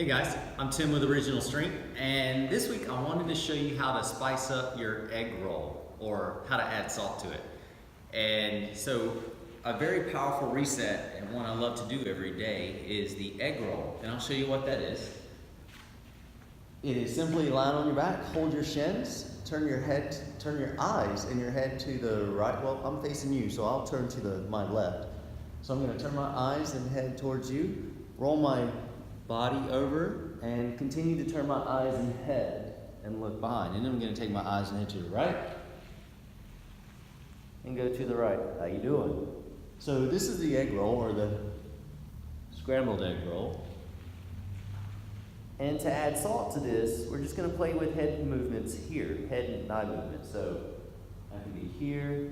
Hey guys, I'm Tim with Original Strength, and this week I wanted to show you how to spice up your egg roll or how to add salt to it. And so a very powerful reset and one I love to do every day is the egg roll, and I'll show you what that is. It is simply lying on your back, hold your shins, turn your eyes and your head to the right. Well, I'm facing you, so I'll turn to my left. So I'm going to turn my eyes and head towards you, roll my body over, and continue to turn my eyes and head and look behind. And then I'm going to take my eyes and head to the right and go to the right. How you doing? So this is the egg roll, or the scrambled egg roll. And to add salt to this, we're just going to play with head movements here, head and eye movements. So I can be here.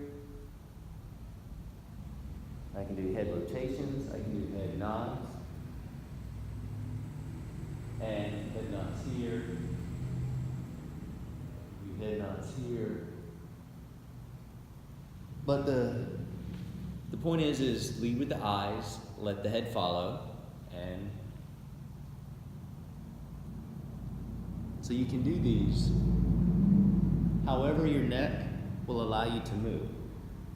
I can do head rotations. I can do head nods. And head nods here. Do head nods here. But the point is lead with the eyes, let the head follow, and so you can do these however your neck will allow you to move.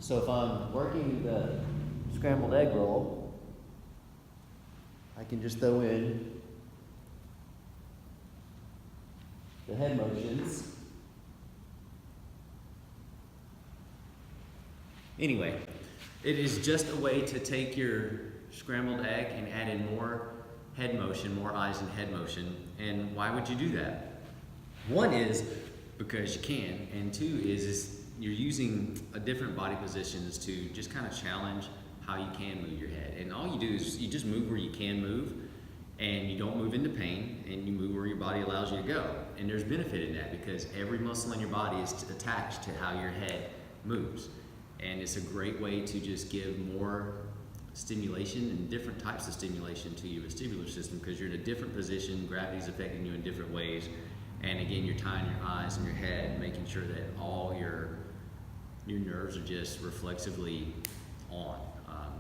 So if I'm working the scrambled egg roll, I can just throw in the head motions. Anyway, it is just a way to take your scrambled egg and add in more head motion, more eyes and head motion. And why would you do that? One is because you can, and two is you're using a different body positions to just kind of challenge how you can move your head. And all you do is you just move where you can move, and you don't move into pain, and you move where your body allows you to go. And there's benefit in that because every muscle in your body is attached to how your head moves. And it's a great way to just give more stimulation and different types of stimulation to your vestibular system because you're in a different position, gravity's affecting you in different ways. And again, you're tying your eyes and your head, making sure that all your nerves are just reflexively on.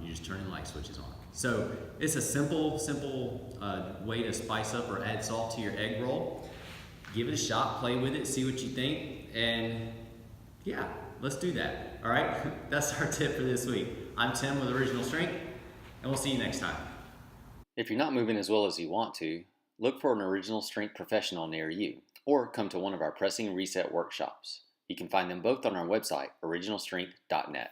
You're just turning light switches on. So it's a simple way to spice up or add salt to your egg roll. Give it a shot, play with it, see what you think, and yeah, let's do that. All right, that's our tip for this week. I'm Tim with Original Strength, and we'll see you next time. If you're not moving as well as you want to, look for an Original Strength professional near you, or come to one of our Pressing Reset workshops. You can find them both on our website, originalstrength.net.